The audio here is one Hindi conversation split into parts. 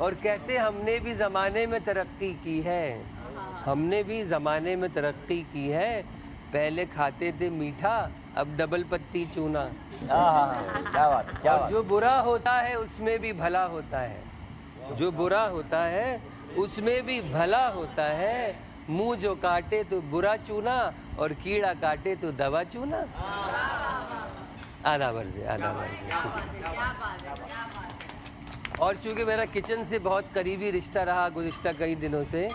और कहते हमने भी ज़माने में तरक्की की है, हमने भी ज़माने में तरक्की की है, पहले खाते थे मीठा अब डबल पत्ती चूना। क्या बात है, क्या बात। जो बुरा होता है उसमें भी भला होता है, जो बुरा होता है उसमें भी भला होता है, मुंह जो काटे तो बुरा चूना और कीड़ा काटे तो दवा चूना। आधा भर दे, आधा भर दे। और चूंकि मेरा किचन से बहुत करीबी रिश्ता रहा गुज़िश्ता कई दिनों से,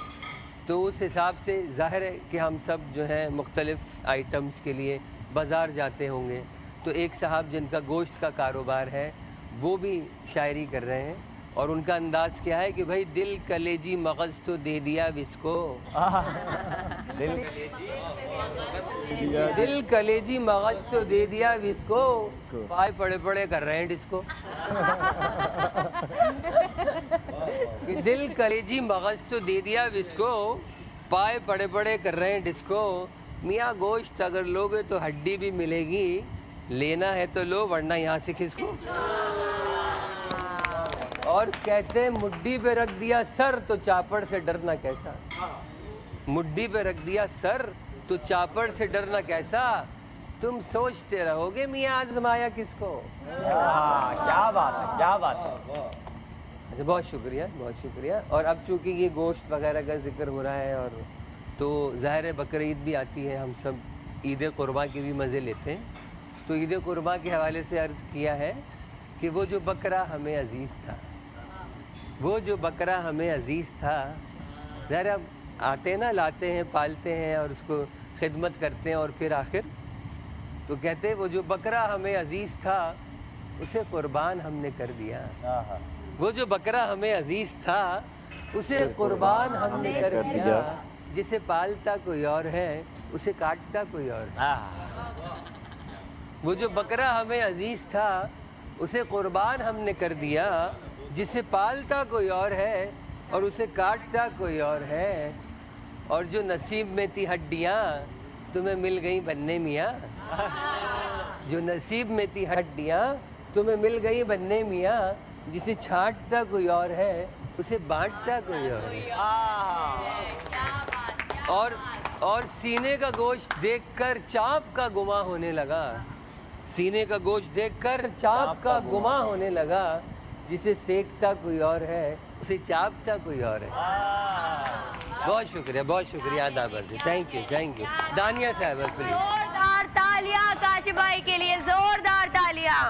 तो उस हिसाब से ज़ाहिर है कि हम सब जो है मुख्तलिफ़ आइटम्स के लिए बाज़ार जाते होंगे। तो एक साहब जिनका गोश्त का कारोबार है वो भी शायरी कर रहे हैं और उनका अंदाज़ क्या है कि भाई दिल कलेजी मगज़ तो दे दिया बिस्को, दिल कलेजी मगज़ तो दे दिया बिस्को, पाए पड़े पड़े कर रहे हैं डिस्को। दिल कलेजी मगज़ तो दे दिया बिस्को, पाए पड़े पड़े कर रहे हैं डिस्को। मियाँ गोश्त अगर लोगे तो हड्डी भी मिलेगी, लेना है तो लो वरना यहाँ से खिसको। और कहते हैं मुड्डी पे रख दिया सर तो चापड़ से डरना कैसा, मुड्डी पे रख दिया सर तो चापड़ से डरना कैसा, तुम सोचते रहोगे मियाँ आजमाया किसको। क्या बात है, क्या बात है। अच्छा, बहुत शुक्रिया, बहुत शुक्रिया। और अब चूंकि ये गोश्त वगैरह का जिक्र हो रहा है और तो ज़ाहिर बकर ईद भी आती है, हम सब ईद कुर्बा के भी मज़े लेते हैं। तो ईद कुर्बा के हवाले से अर्ज़ किया है कि वो जो बकरा हमें अज़ीज़ था, वो जो बकरा हमें अज़ीज़ था, ज़रा आते ना लाते हैं, पालते हैं और उसको खिदमत करते हैं और फिर आखिर तो कहते हैं वो जो बकरा हमें अज़ीज़ था उसे कुर्बान हमने कर दिया। वो जो बकरा हमें अज़ीज़ था उसे कुर्बान हमने कर दिया, जिसे पालता कोई और है उसे काटता कोई और है। वो जो बकरा हमें अज़ीज़ था उसे कुर्बान हमने कर दिया, जिसे पालता कोई और है और उसे काटता कोई और है। और जो नसीब में थी हड्डियाँ तुम्हें मिल गई बन्ने मियाँ, जो नसीब में थी हड्डियाँ तुम्हें मिल गई बन्ने मियाँ, जिसे छांटता कोई और है उसे बांटता कोई और है। और सीने का गोश्त देखकर चाँप का गुमा होने लगा, सीने का गोश्त देखकर चाँप का गुमा होने लगा, जिसे सेकता कोई और है उसे चापता कोई और है। बहुत शुक्रिया, बहुत शुक्रिया, अदा बर्दी, थैंक यू, थैंक यू। दानिया साहब प्लीज। जोरदार तालियां काशिफ भाई के लिए, जोरदार तालियां,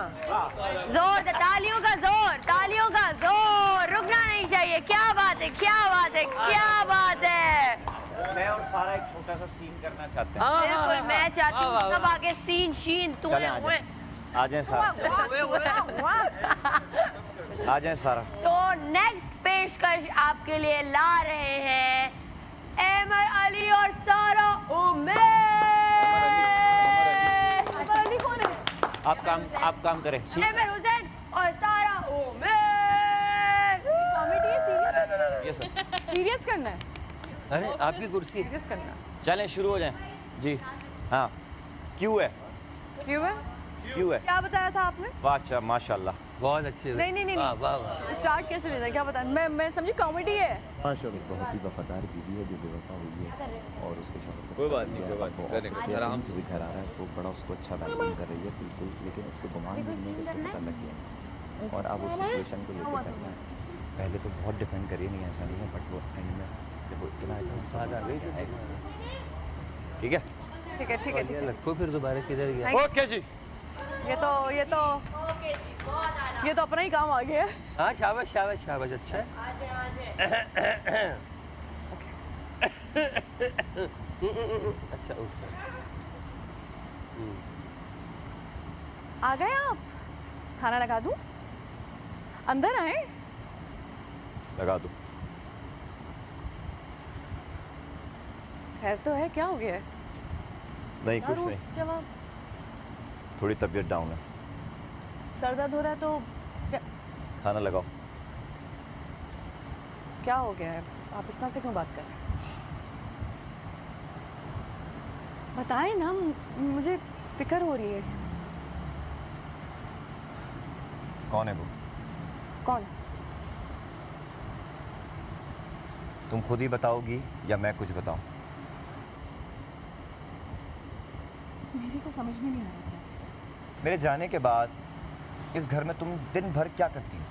जोर, तालियों का जोर, तालियों का जोर, रुकना नहीं चाहिए। क्या बात है, क्या बात है, क्या बात है। मैं और सारा एक छोटा सा सीन करना चाहते हैं। बिल्कुल, मैं चाहती हूँ सब आगे सीन शीन तू हुए। आ जाए सारा, आ जाए सारा। तो नेक्स्ट पेशकश आपके लिए ला रहे हैं एमर अली और सारा उमेर। एमर अली कौन है? आप काम करें। एमर हुसैन और सारा उमेर। कॉमेडी है, सीरियस है? ये सर सीरियस करना है, अरे आपकी कुर्सी। सीरियस करना। चलें, शुरू हो जाएं जी। हाँ, क्यों है, क्यों है? क्यों है? क्या बताया था आपने? वाह, अच्छा, माशाल्लाह, बहुत अच्छे। नहीं, वाह वाह वाह। स्टार्ट कैसे लेना है, क्या बताया? मैं समझी कॉमेडी है। माशाल्लाह, बहुत ही वफादार बीवी है जो बेवफा हुई है और उसके शौहर को कोई बात नहीं, कोई बात वो नहीं, ऑफिस आराम से भी घर आ रहा है तो बड़ा उसको अच्छा वेलकम कर रही है बिल्कुल, लेकिन उसको गुमान भी नहीं है कि उसको पता लग गया और अब उस सिचुएशन को लेकर चलना है। पहले तो बहुत डिफेंड करिए, नहीं ऐसा नहीं है, बट वो एंड में जब इतना साथ आ गई ठीक है, ठीक है, ठीक है, ठीक है। रखो फिर दोबारा किधर गया। ओके जी। ये तो अपना ही काम आ गया है। हाँ, शाबाश शाबाश शाबाश, अच्छा है। अच्छा, आ गए आप? खाना लगा दूं? अंदर आए। लगा दो। खैर तो है, क्या हो गया है? नहीं, कुछ नहीं, जवाब। थोड़ी तबीयत डाउन है। सर दर्द हो रहा है तो खाना लगाओ। क्या हो गया है? आप इस तरह से क्यों बात कर रहे हैं? बताएं ना, मुझे फिक्र हो रही है। कौन है वो? कौन? तुम खुद ही बताओगी या मैं कुछ बताऊं? मेरे को समझ में नहीं आ रहा क्या। मेरे जाने के बाद इस घर में तुम दिन भर क्या करती हो?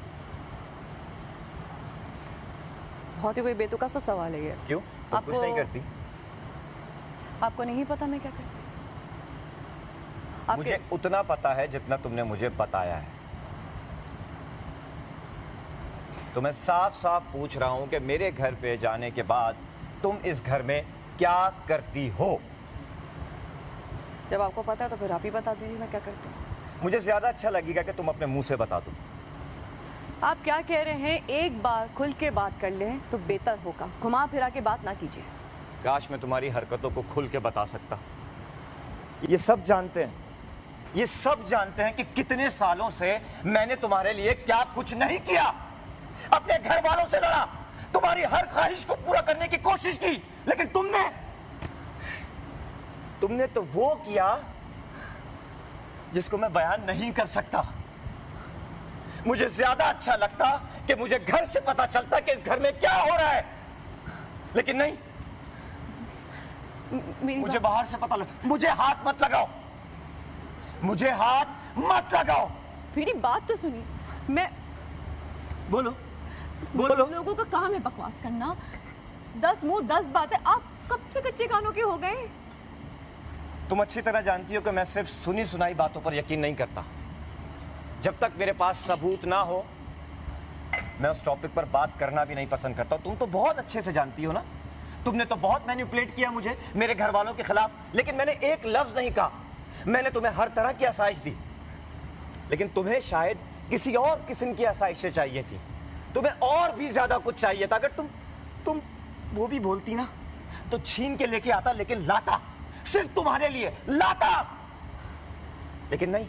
बहुत ही कोई बेतुका सा सवाल है ये। क्यों? तुम कुछ नहीं करती? आपको नहीं पता मैं क्या करती? मुझे उतना पता है जितना तुमने मुझे बताया है। तो मैं साफ साफ पूछ रहा हूं कि मेरे घर पे जाने के बाद तुम इस घर में क्या करती हो? जब आपको पता है तो फिर आप ही बता दीजिए मैं क्या करती हूँ। मुझे ज्यादा अच्छा लगेगा कि तुम अपने मुंह से बता दो। आप क्या कह रहे हैं? एक बार खुल के बात कर लें तो बेहतर होगा, घुमा फिरा के बात ना कीजिए। काश मैं तुम्हारी हरकतों को खुल के बता सकता। ये सब जानते हैं, ये सब जानते हैं कि कितने सालों से मैंने तुम्हारे लिए क्या कुछ नहीं किया। अपने घर वालों से लड़ा, तुम्हारी हर ख्वाहिश को पूरा करने की कोशिश की, लेकिन तुमने तो वो किया जिसको मैं बयान नहीं कर सकता। मुझे ज्यादा अच्छा लगता कि मुझे घर से पता चलता कि इस घर में क्या हो रहा है, लेकिन नहीं, मुझे बाहर से पता लगा। मुझे हाथ मत लगाओ, मुझे हाथ मत लगाओ। मेरी बात तो सुनिए। मैं बोलो बोलो। लोगों का काम है बकवास करना। 10 मुंह 10 बातें। आप कब से कच्चे कानों के हो गए? तुम अच्छी तरह जानती हो कि मैं सिर्फ सुनी सुनाई बातों पर यकीन नहीं करता। जब तक मेरे पास सबूत ना हो मैं उस टॉपिक पर बात करना भी नहीं पसंद करता। तुम तो बहुत अच्छे से जानती हो ना, तुमने तो बहुत मैनिपुलेट किया मुझे मेरे घर वालों के खिलाफ, लेकिन मैंने एक लफ्ज नहीं कहा। मैंने तुम्हें हर तरह की आसाइश दी, लेकिन तुम्हें शायद किसी और किस्म की आसाइशें चाहिए थी। तुम्हें और भी ज्यादा कुछ चाहिए था। अगर तुम वो भी बोलती ना तो छीन के लेके आता, लेकिन लाता, सिर्फ तुम्हारे लिए लाता, लेकिन नहीं।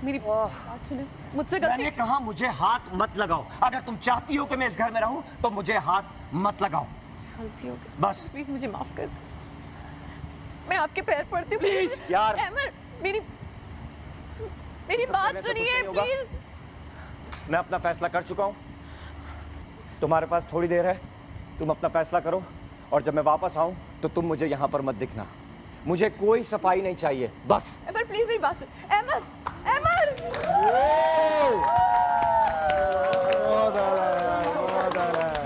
मेरी बात सुने, मुझसे गलती। मैंने कहा मुझे हाथ मत लगाओ। अगर तुम चाहती हो कि मैं इस घर में रहूं तो मुझे हाथ मत लगाओ, गलती हो गई। बस। प्लीज मुझे माफ कर दीजिए, मैं आपके पैर पड़ती हूँ। प्लीज यार, मेरी बात सुनिए प्लीज। मैं अपना फैसला कर चुका हूं, तुम्हारे पास थोड़ी देर है, तुम अपना फैसला करो, और जब मैं वापस आऊं तो तुम मुझे यहां पर मत दिखना। मुझे कोई सफाई नहीं चाहिए, बस। अहमद प्लीज मेरी बात सुन। अहमद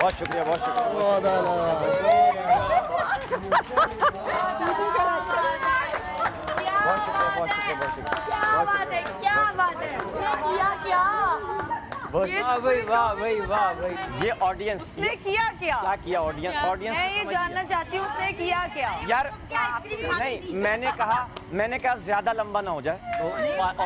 बहुत शुक्रिया, बहुत शुक्रिया। क्या बात है, क्या बात है। उसने किया क्या? वाह भाई, वाह भाई, वाह भाई। ये ऑडियंस उसने किया क्या किया ऑडियंस मैं ये जानना चाहती हूँ, उसने किया क्या? यार नहीं, मैंने कहा ज्यादा लंबा ना हो जाए तो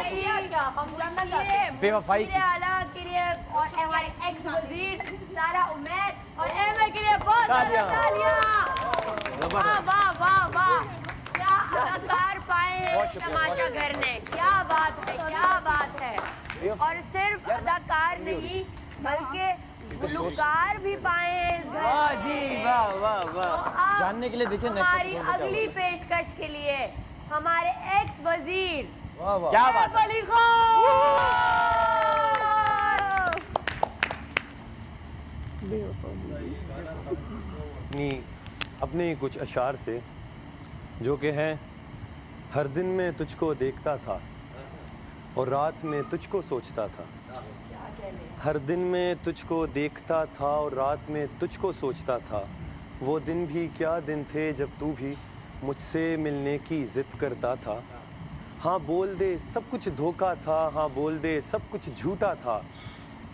किया क्या हम जानना चाहते हैं। बेवफाई की। आला के लिए और हमारे एक्स वजीर सारा उमैद और अहमद के लिए बहुत तालियां। तालियां। वाह वाह वाह वाह, क्या अदाकार पाए हैं इस तमाशा घर ने। क्या बात है, क्या बात है। और सिर्फ अदाकार नहीं बल्कि गुलकार भी पाए हैं इस घर वाह में। जी, वाह वाह वाह। तो जानने के लिए देखिए हमारी अगली पेशकश के लिए हमारे एक्स वजीर वाह वाह। क्या बात है। अली खान। अपने कुछ अशार से, जो कि हैं, हर दिन में तुझको देखता था और रात में तुझको सोचता था। हर दिन में तुझको देखता था और रात में तुझको सोचता था। वो दिन भी क्या दिन थे जब तू भी मुझसे मिलने की जिद करता था। हाँ बोल दे सब कुछ धोखा था, हाँ बोल दे सब कुछ झूठा था।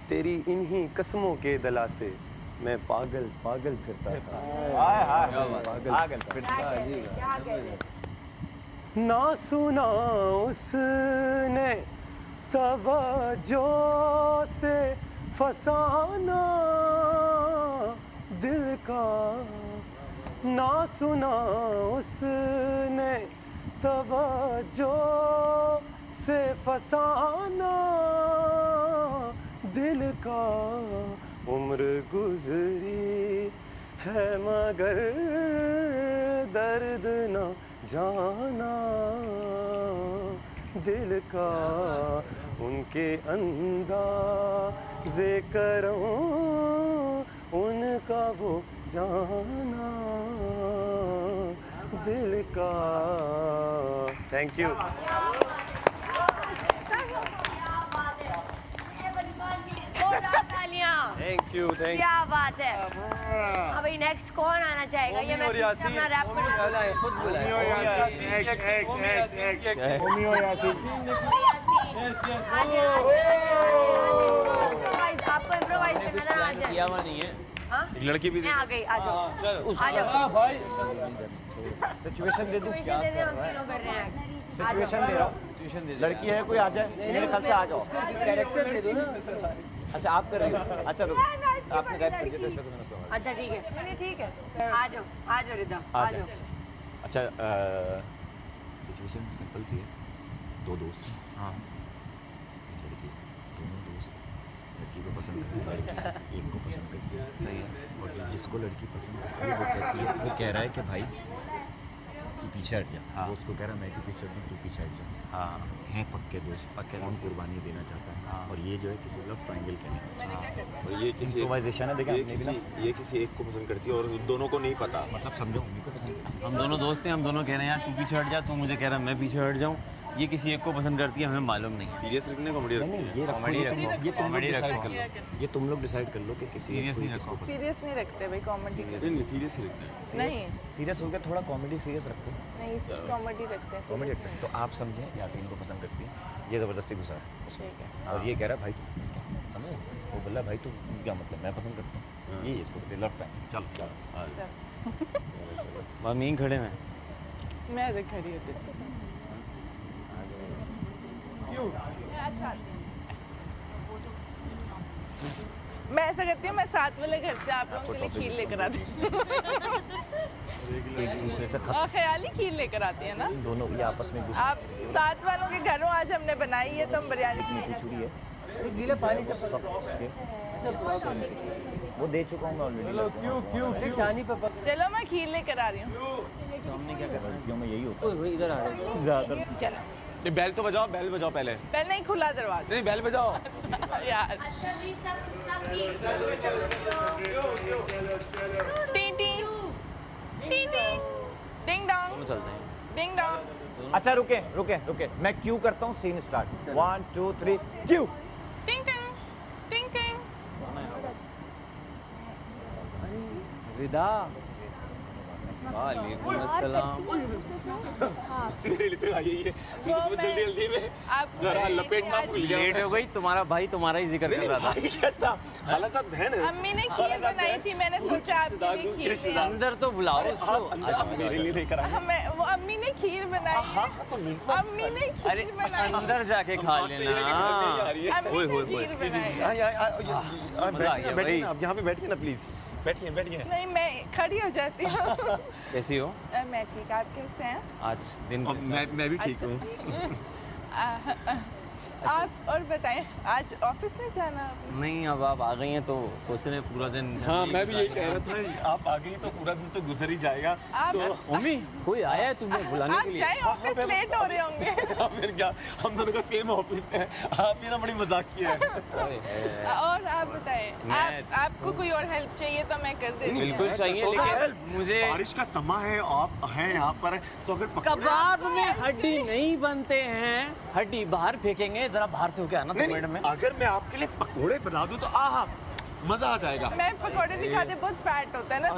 तेरी इन्हीं कसमों के दला से मैं पागल पागल फिरता था। पागल फिरता। ना सुना उसने तवज्जो से फसाना दिल का, ना सुना उसने तवज्जो से फसाना दिल का। उम्र गुजरी है मगर दर्द न जाना दिल का। उनके अंदाज़े करम उनका वो जाना दिल का। Thank you. Thank you thank क्या बात है। अभी नेक्स्ट कौन आना चाहेगा? ये मैं अपना रैप खुद बुलाए। आपको इम्प्रोवाइज करना आ जाए। किया हुआ नहीं है। एक लड़की भी आ गई, आ जाओ। आ जाओ। सिचुएशन दे दूं क्या दे दे, हम तीनों कर रहे हैं। सिचुएशन दे रहा हूँ। लड़की है कोई आ जाए मेरे ख्याल से आ जाओ। कैरेक्टर दे दो ना। अच्छा आप कर रही हो। अच्छा रुक आपने रैप कर दिया तो इसमें तो मैंने उसको अच्छा ठीक है, नहीं ठीक है। आ जाओ रिदा, आ जाओ। अच्छा सिचुएशन सिंपल सी है। दो दोस्त हैं। हाँ लड़की दोनों दोस्त लड़की को पसंद करते हैं, लड़की एक को पसंद करती है। सही है। और जिसको लड़की पसंद करती है वो कहती है, वो कह रहा है कि भाई तू पीछे हट जा। हाँ। वो उसको कह रहा है मैं भी पीछे हट जाऊँ, तू पीछे हट जा। हाँ हैं पक्के दोस्त, कौन कुर्बानी देना चाहता है। हाँ। और ये जो है किसी लव ट्रायंगल के लिए और ये किसी इम्प्रोवाइजेशन है। देखा आपने भी ना, ये किसी एक को पसंद करती है और दोनों को नहीं पता। मतलब समझो उन्हीं को पसंद करती हम दोनों दोस्त हैं, हम दोनों कह रहे हैं यार तू पीछे हट जा, तू मुझे कह रहा है मैं पीछे हट जाऊँ। ये किसी एक को पसंद करती है, हमें मालूम नहीं। सीरियस रखने कॉमेडी है। नहीं ये रखो, कॉमेडी ये रखो, तुम लोग कॉमेडी डिसाइड रखो। कर लो। ये तुम लोग डिसाइड कर लो कि किसी सीरियस कोई नहीं किसको रखो। पसंद। सीरियस नहीं रखते भाई, कॉमेडी नहीं सीरियस ही रखते हैं। नहीं सीरियस होकर थोड़ा कॉमेडी सीरियस रखो। नहीं कॉमेडी रखते हैं कॉमेडी रखते हैं। तो आप समझें यासीन को पसंद करती है, ये ज़बरदस्ती घुसा है उसमें। ठीक है। और ये कह रहा है भाई तू समझे, वो बोला भाई तू क्या मतलब मैं पसंद करता हूँ। ये इसको कहते हैं लव टाइम। चलो चलो मम्मी खड़े हैं। मैं ऐसे खड़ी होती हूँ। मैं ऐसा करती हूँ, मैं साथ वाले घर से आप लोगों के लिए खीर लेकर आती हूँ। एक दूसरे से ख्याली खीर लेकर आती है ना। दोनों ये आपस में घुस आप साथ वालों के घरों आज हमने बनाई है तो हम बिरयानी मीठी छुरी है सब इसके वो दे चुका हूँ मैं ऑलरेडी। जानी पे पक। चलो मैं खीर लेकर आ रही हूँ। हमने क्या कर लड़कियों में यही होता ओए इधर आ रहे हैं। है ज़्यादातर। चलो नहीं बैल तो बजाओ, बैल बजाओ पहले। पहले नहीं खुला दरवाजा नहीं बैल बजाओ। यार। T T T T ding dong चलते हैं। Ding dong. अच्छा रुके रुके रुके मैं क्यू करता हूँ, सीन स्टार्ट 1 2 3 क्यू। टिंग टिंग टिंग टिंग। रिदा वालेकुम अस्सलाम। मेरे लिए तो आई है तुम उसमें जल्दी जल्दी में आप जरा लपेटना भूल गया। लेट हो गई, तुम्हारा भाई तुम्हारा ही जिक्र कर रहा था। भाई कैसा हालत बहन है। अम्मी ने खीर बनाई थी, मैंने सोचा आपके लिए खीर ले आऊं। अंदर तो बुलाओ उसको। मेरे लिए लेकर आए। हमें वो अम्मी ने खीर बनाई है। अम्मी ने अरे खीर बनाई। अंदर जाके खा लेना। अम्मी ने खीर बनाई। मजा आ गया भाई। बैठिए ना, आप यहाँ पे बैठिए ना प्लीज। बैठिए बैठिए। नहीं मैं खड़ी हो जाती हूँ। कैसी हो मैं ठीक, आप कैसे हैं? आज दिन अब मैं भी ठीक हूँ। आप और बताएं, आज ऑफिस नहीं जाना आपने? नहीं, अब आप आ गई हैं तो सोच रहे हैं पूरा दिन। हाँ मैं भी यही कह रहा था, आप आ गई तो पूरा दिन तो गुजर ही जाएगा। आप तो मम्मी कोई आया है तुम्हें बुलाने आप के लिए? जाएं, ऑफिस लेट हो रहे होंगे। फिर क्या, हम दोनों का सेम ऑफिस है। आप भी ना बड़ी मजाकिया है। और आप बताएं, आपको कोई और हेल्प चाहिए तो मैं कर देती हूँ। बिल्कुल चाहिए, लेकिन मुझे बारिश का समय है, आप हैं यहाँ पर, तो अगर कबाब में हड्डी नहीं बनते हैं, हड्डी बाहर फेंकेंगे। जरा बाहर से होके आना नहीं, 2 मिनट में। अगर मैं आपके लिए पकोड़े बना दूं तो आहा मजा आ जाएगा। मैं पकौड़े नहीं खाते, बहुत फैट होता है ना, तो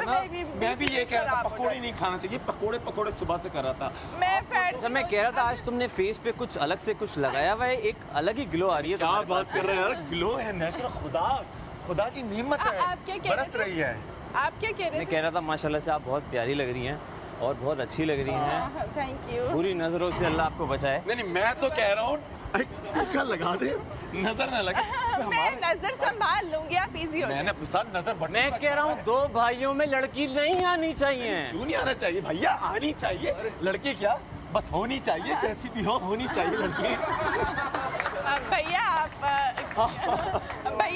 मैं भी ये कह रहा था पकोड़े नहीं खाना चाहिए। पकोड़े सुबह से कर रहा था। मैं फैट अच्छा, मैं कह रहा था आज तुमने फेस पे कुछ अलग से कुछ लगाया हुआ है, एक अलग ही ग्लो आ रही है। क्या बात कर रहे हैं यार, ग्लो है नेचुरल, खुदा की नेमत है, आप क्या कह रहे बरस थे? रही है। आप क्या कह रहे मैं थे? कह रहा था माशाल्लाह से आप बहुत प्यारी लग रही हैं और बहुत अच्छी लग रही हैं। Thank you. बुरी नजरों से अल्लाह आपको बचाए। नहीं मैं तो कह रहा हूँ टीका लगा दे, नजर ना लगे। मैं नजर संभाल लूंगी, आप इजी हो जाए। मैंने अपने साथ नजर बढ़। मैं कह रहा हूँ 2 भाइयों में लड़की नहीं आनी चाहिए। क्यों नहीं आना चाहिए भैया, आनी चाहिए लड़की, क्या बस होनी चाहिए, जैसी भी हो होनी चाहिए लड़की। भैया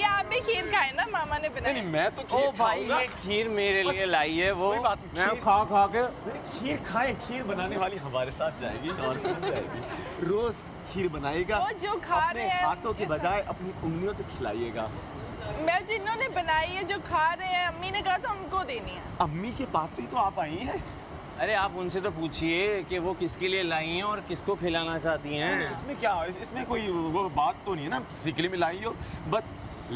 आप भी खीर खाए ना, मामा ने बनाई। नहीं मैं तो ओ खीर भाई, खाऊंगा। ये खीर मेरे लिए लाई है वो। कोई बात नहीं, मैं खीर- खा के खीर खाएं, खीर बनाने वाली हमारे साथ जाएगी और कौन जाएगी। रोज खीर बनाइएगा, वो जो खा अपने रहे हैं हाथों के बजाय अपनी उंगलियों से खिलाइएगा। मैं जिन्होंने बनाई है जो खा रहे हैं, अम्मी ने कहा था उनको देनी है। अम्मी के पास से ही तो आप आई हैं। अरे आप उनसे तो पूछिए कि वो किसके लिए लाई हैं और किसको खिलाना चाहती हैं। इसमें क्या, इसमें कोई वो बात तो नहीं है ना, किसी के लिए भी लाई हो, बस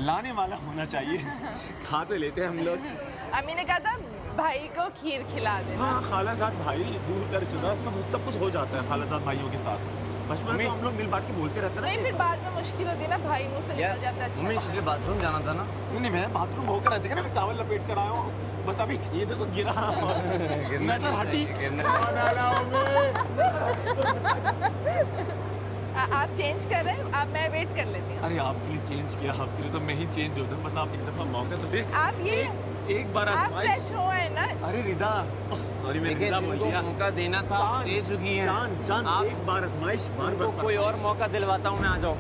लाने वाला होना चाहिए। खा तो लेते हैं हम लोग। अम्मी ने कहा था भाई को खीर खिला देना। हाँ, खालाजाद भाई दूर दराज में सब कुछ हो जाता है खालाजाद भाइयों के साथ। बचपन में तो हम लोग मिल बात के बोलते रहते नहीं, ना। फिर बाद में मुश्किल होती है ना, भाई मुंह से निकल जाता है। मम्मी इसलिए बाथरूम जाना था ना। नहीं, मैं बाथरूम होकर रहते ना, मैं टॉवल लपेट कर आया हूँ, बस अभी ये देखो गिरा। नजर हटी। आप चेंज कर रहे हैं, आप मैं वेट कर लेती हूँ। अरे आपके लिए चेंज किया, आपके लिए तो मैं ही चेंज हो जाऊँ, बस आप एक दफा मौका तो दे। आप ये एक बार आप आजमाइश। फ्रेश हो है ना। अरे रिदा, सॉरी मैं देखिए रिदा बोल जिनको दिया। मौका देना था आप दे चुकी हैं। जान आप एक बार आजमाइश, बार उनको कोई और मौका दिलवाता हूँ मैं, आ जाओ।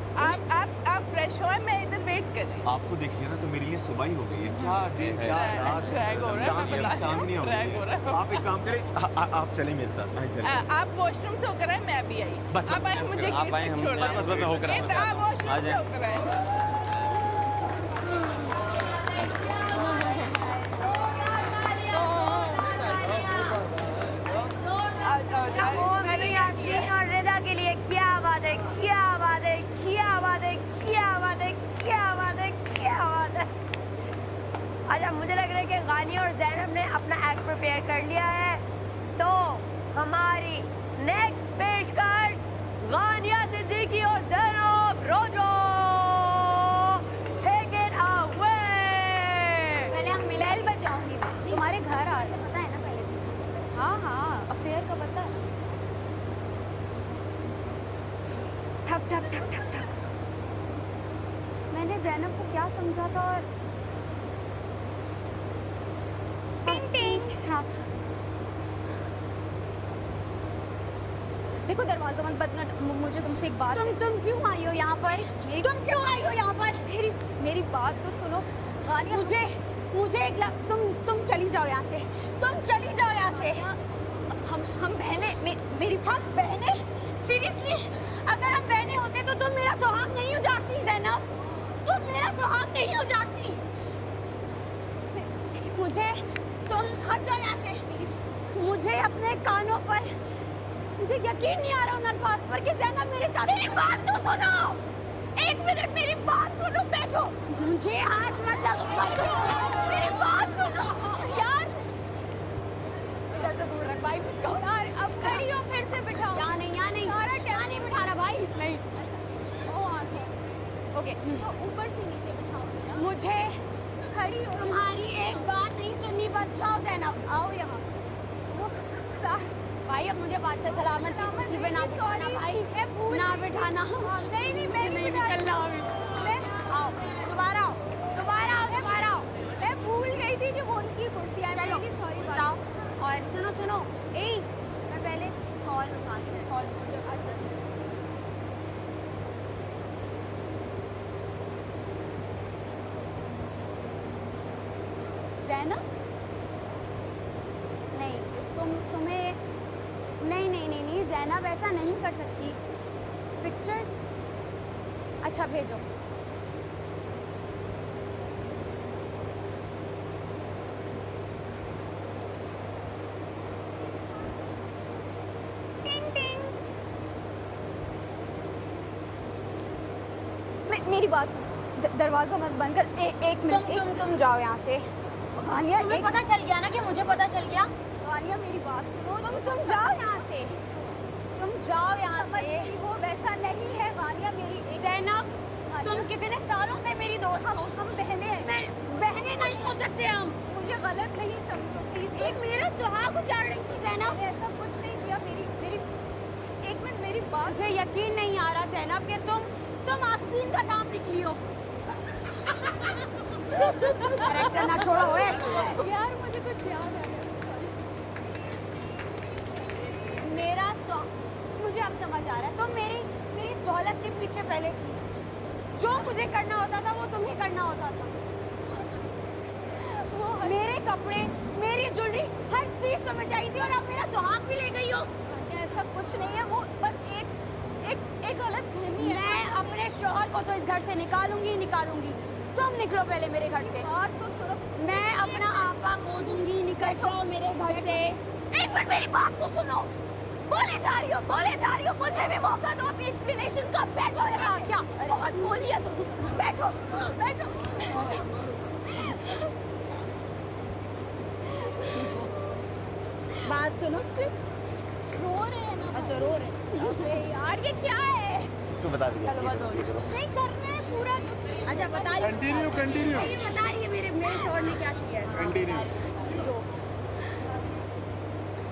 आप फ्रेश हो, मैं इधर वेट कर रही हूँ। आपको देख लिया ना तो मेरे लिए सुबह ही हो गई है। क्या दिन क्या रात, ड्रैग हो रहा है, मैं बता रही हूँ, चांदनी हो ड्रैग हो रहा गई है। है। आप एक काम करें, आप चले मेरे साथ, आए चले। आप वॉशरूम से होकर आए, मैं भी आई। बस, आप आए, मुझे आप आए, हम छोड़ बस होकर आए। आप वॉशरूम आ से जाए। होकर आए। और रिदा के लिए क्या बात है, क्या बात है, क्या बात है, क्या बात है, क्या बात है, क्या बात है। अच्छा, मुझे लग रहा है कि गानिया और ज़ैनब ने अपना एक्ट प्रिपेयर कर लिया है, तो हमारी नेक्स्ट पेशकश गानिया सिद्दीकी और ज़ैनब रोजो। Take it away. पहले हम बेल बजाऊंगी मैं, तुम्हारे घर आ जाए, पता है ना पहले से। हाँ हाँ, अफेयर का पता है। ठप ठप ठप ठप ठप। मैंने ज़ैनब को क्या समझा था और टिंग टिंग। हाँ। देखो दरवाजा मत बंद कर, मुझे तुमसे एक बात। तुम क्यों आई हो यहाँ पर? तुम क्यों आई हो यहाँ पर? मेरी बात तो सुनो गानिया। मुझे एक तुम चली जाओ यहाँ से, तुम चली जाओ यहाँ से। हम बहनें, मेरी हम बहनें? सीरियसली? अगर हम बहनें होते तो तुम मेरा सुहाग नहीं उजाड़ती ज़ैनब, तुम मेरा सुहाग नहीं उजाड़ती। मुझे तुम हट जाओ यहाँ से। मुझे अपने कानों पर, मुझे यकीन नहीं आ रहा उन अल्फाज पर कि ज़ैनब मेरे साथ। मेरी बात तो सुनो, एक मिनट मेरी बात सुनो, बैठो। मुझे हाथ मत लगाओ, मेरी बात सुनो यार। इधर तो दूर रख भाई, यार अब खड़ी हो, फिर से बिठाओ। यहाँ नहीं, यहाँ नहीं, यहाँ नहीं बिठा रहा भाई। नहीं, अच्छा, ओ हाँ सॉरी। ओके, तो ऊपर से नीचे बिठाओगे ना? मुझे खड़ी हो, तुम्हारी एक बात नहीं सुननी, बस जाओ ज़ैनब, आओ यहाँ। भाई अब मुझे बात से सलामत किसी पे ना बिठाना भाई, ना बिठाना। नहीं मैं नहीं निकलना अभी। आओ दोबारा आओ, दोबारा आओ, दोबारा आओ। मैं भूल गई थी कि वो उनकी कुर्सी है। चलो सॉरी, जाओ। और सुनो मैं पहले कॉल उठा लूँ, कॉल। अच्छा ज़ैनब, नहीं तुम्हें नहीं ज़ैनब ऐसा नहीं कर सकती। पिक्चर्स अच्छा भेजो। टिंग टिंग। मेरी बात सुनो, दरवाजा मत बंद कर। एक मिनट, तुम जाओ यहाँ से। गानिया, तुम्हें पता चल गया ना कि मुझे पता चल गया। गानिया मेरी बात सुनो, तुम जाओ यहाँ से, तुम जाओ यहाँ से। हो वैसा नहीं है गानिया मेरी। ज़ैनब, तुम कितने सालों से मेरी दोस्त हो। हम बहनें नहीं हो सकते हम। मुझे गलत नहीं समझो प्लीज। एक मेरा सुहाग उजाड़ रही थी ज़ैनब। ऐसा कुछ नहीं किया। मेरी एक मिनट, मेरी बात। मुझे यकीन नहीं आ रहा ज़ैनब कि तुम आस्तीन का सांप निकली हो। कैरेक्टर ना छोड़ो यार, मुझे कुछ याद आ गया। मुझे अब समझ आ रहा है, तुम मेरी दौलत के पीछे पहले थी। जो मुझे करना होता था वो तुम्हें करना होता था। वो मेरे कपड़े, मेरी ज्वेलरी, हर चीज तुम्हें चाहिए थी और अब मेरा सुहाग भी ले गई हो। ऐसा कुछ नहीं है, वो बस एक गलत फहमी है। मैं अपने शौहर को तो इस घर से निकालूंगी निकालूंगी। तुम निकलो पहले मेरे घर से। बात तो सुनो। मैं अपना आपा खो दूंगी, निकल जाओ मेरे घर से। एक मिनट मेरी बात तो सुनो। बोले जा रही हो मुझे भी मौका दो अपनी एक्सप्लेनेशन का। बैठो यहाँ। क्या बहुत बोली है तुम। बैठो बैठो। बात सुनो। रो रहे हैं ना? अच्छा रो रहे हैं। अरे यार ये क्या है? तू बता दे। नहीं करना है पूरा। अच्छा बता रही। कंटिन्यू ये बता रही है मेरे शौहर ने क्या किया है। कंटिन्यू।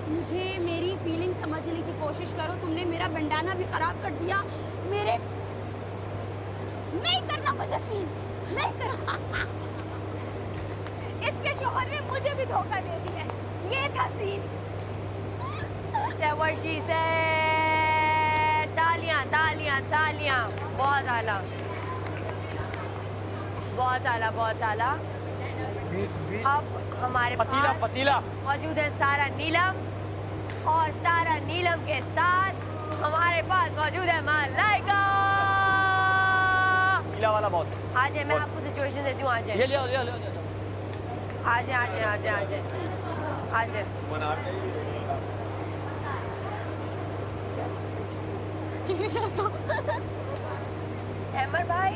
मुझे मेरी फीलिंग समझने की कोशिश करो। तुमने मेरा बंडाना भी खराब कर दिया। मेरे नहीं करना मुझे सीन नहीं करना। इसके शौहर ने मुझे भी धोखा दे दिया। ये था सीन। तालियां तालियां तालियां। बहुत आला बहुत आला बहुत आला। अब हमारे पतीला मौजूद है सारा नीलम, और सारा नीलम के साथ हमारे पास मौजूद है मलाइका। पीला वाला बहुत। आ जाए, मैं आपको सिचुएशन देती हूँ। आ जाए, ले आ जाए। अहमद भाई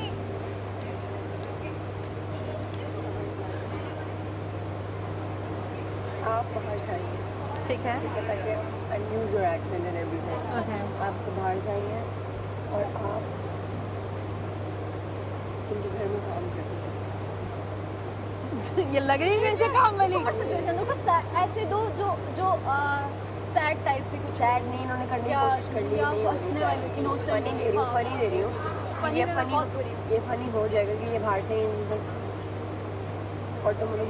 आप बाहर से आइए। ठीक है। ताकि unused your accent and everything. आप बाहर से आइए और आप इनके घर में काम करते हैं। ये लग रही है जैसे काम वाली। सिचुएशन को ऐसे दो जो सैड टाइप से कुछ। सैड नहीं इन्होंने करने की कोशिश कर ली। हंसने वाली इनोसेंट फनी दे रही हूँ, फनी दे रही हूँ। ये फनी हो जाएगा कि ये बाहर से जैसे। और तुम लोग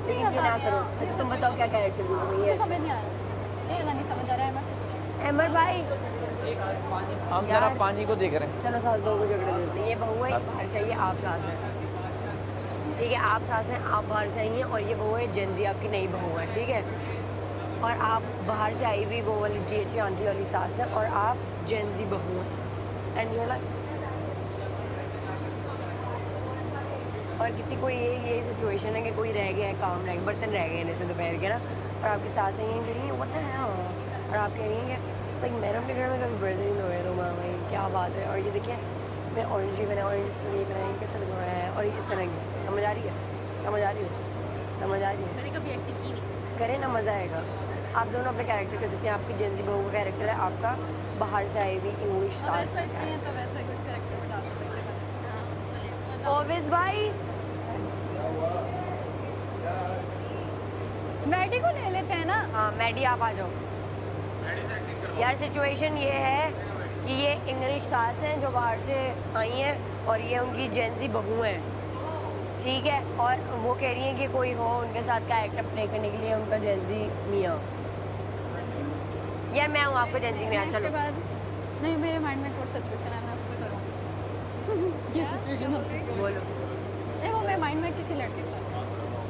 लेकिन ये ना करो। अच्छा तुम बताओ क्या कैरेक्टर दूँगी। ये समझ नहीं आ रहा। नहीं समझ आ रहा है अमर भाई। हम जरा पानी को देख रहे हैं। चलो सास बहू को झगड़े देते हैं। ये बहू है, बाहर से आई है, आप सास हैं। ठीक है, आप सास हैं, आप बाहर से आई हैं, और ये बहू है जेंजी, आपकी नई बहू है। ठीक है, और आप बाहर से आई हुई वो वाली जी आंटी वाली सास है, और आप जेंजी बहू हैं। एंड यू लाइक, और किसी को ये सिचुएशन है कि कोई रह गया है, काम रह गया, बर्तन रह गए हैं जैसे दोपहर के ना, और आपकी सास है ये कह रही है व्हाट द हेल, और आप कह रही हैं कि लाइक मैंने अपने घर में कभी बर्तन नहीं धोए तो माँ भाई क्या बात है। और ये देखिए मैं ऑरेंज भी बनाया, ऑरेंज नहीं बनाया, कैसे लग रहा है, और इस तरह की समझ आ रही है, समझ आ रही है। मैंने कभी एक्टिंग की नहीं। करें ना, मज़ा आएगा। आप दोनों अपने कैरेक्टर कर सकते हैं। आपकी जेंजी बहू का कैरेक्टर है, आपका बाहर से आई हुई इंग्लिश सास। ओविस भाई मैडी को ले लेते हैं ना। हाँ मैडी आप आ जाओ। यार सिचुएशन ये है कि ये इंग्लिश सास हैं जो बाहर से आई हैं, और ये उनकी जेंजी बहू हैं। ठीक है, और वो कह रही हैं कि कोई हो उनके साथ कैरेक्टर प्ले करने के लिए, उनका जेंजी मियाँ। यार मैं हूँ आपको जेंजी मियाँ। चलो नहीं, मेरे माइंड में कोई सिचुएशन है, मैं उस पर करूँगी। ये सिचुएशन बोलो। देखो मैं माइंड में किसी लड़के का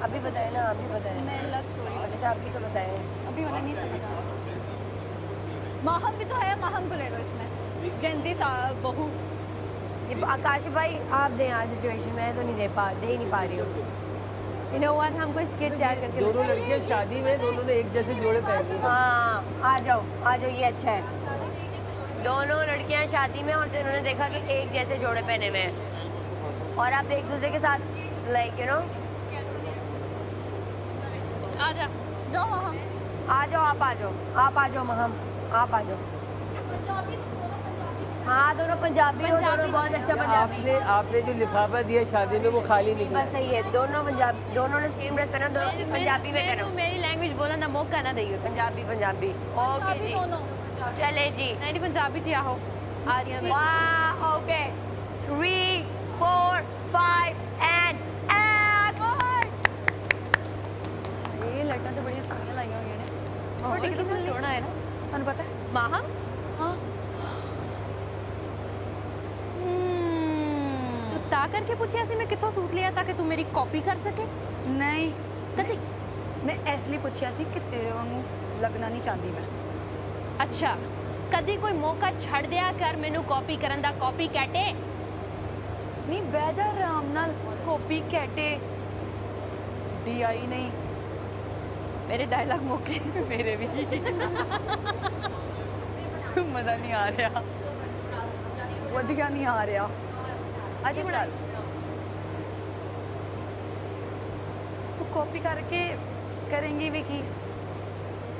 अभी बताए ना, अभी बताए। मैं लव स्टोरी अच्छा अभी तो बताए। अभी वाला नहीं समझ आ रहा। माहम भी तो है, माहम को ले लो इसमें। जेंजी बहू। ये आकाश भाई आप दें आज सिचुएशन, मैं तो नहीं दे ही नहीं पा रही हूँ। You know what, हमको स्किट तैयार करके दोनों लड़कियां शादी में दोनों ने एक जैसे जोड़े पहने। हाँ आ जाओ ये अच्छा है। दोनों लड़कियां शादी में, और उन्होंने देखा कि एक जैसे जोड़े पहने हुए हैं, और आप एक दूसरे के साथ लाइक यू नो। आजा जाओ वहाँ। आ जाओ आप आ जाओ महम, आप आ जाओ। हाँ दोनों पंजाबी हो, दोनों बहुत अच्छा पंजाबी। आपने जो लिफाफा दिया शादी में वो खाली नहीं बस सही है। दोनों पंजाबी, दोनों ने सेम ड्रेस पहना, दोनों पंजाबी में करो। मेरी लैंग्वेज बोला ना, मौका ना देगी। पंजाबी ओके जी, चले जी। नहीं पंजाबी से आओ आ रही है। वाह ओके 3 4 5 एंड ये लड़का तो बड़ी सोहना लाई हुई है। और टिकट तो सोना है ना, ਤੁਹਾਨੂੰ पता है। माहम हाँ ता करके पूछे ऐसे मैं कितों सूट लिया ताकि तू मेरी कॉपी कर सके। नहीं कदी मैं इसलिए पूछा सी कि तेरे वांगू लगना नहीं चाहती मैं। अच्छा कदी कोई मौका छड़ दिया कर मैनू कॉपी करन दा कॉपी कैटे नहीं बह जा आराम नाल कॉपी कैटे डी आई नहीं मेरे डायलॉग मौके मेरे भी मजा नहीं आ रहा वधिया नहीं आ रहा अच्छा चल तू कॉपी करके करेंगी भी की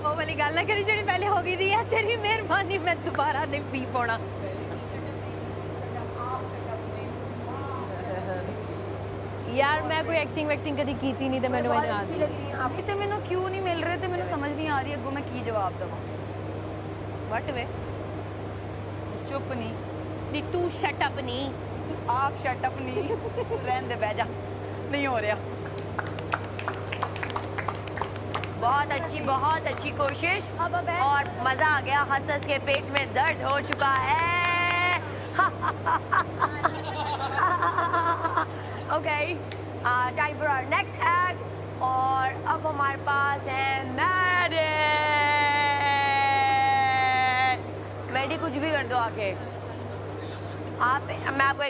वो वाली गल ना करी जेड़ी पहले हो गई दी है तेरी मेहरबानी मैं दोबारा नहीं पी पाना यार मैं कोई एक्टिंग वैक्टिंग कभी की नहीं तो मैंने ਤੇ ਮੈਨੂੰ ਕਿਉਂ ਨਹੀਂ ਮਿਲ ਰਹੇ ਤੇ ਮੈਨੂੰ ਸਮਝ ਨਹੀਂ ਆ ਰਹੀ ਅੱਗੋਂ ਮੈਂ ਕੀ ਜਵਾਬ ਦਵਾਂ वट वे ਚੁੱਪ ਨਹੀਂ नी तू शट अप नहीं ਤੂੰ ਆਪ ਸ਼ਟ ਅਪ ਨਹੀਂ ਰਹਿਣ ਦੇ ਬਹਿ ਜਾ ਨਹੀਂ ਹੋ ਰਿਹਾ बहुत अच्छी कोशिश और मजा आ गया हंस हंस के पेट में दर्द हो चुका है okay time for our next act और अब हमारे पास है मैडी कुछ भी कर दो आके आप मैं आपको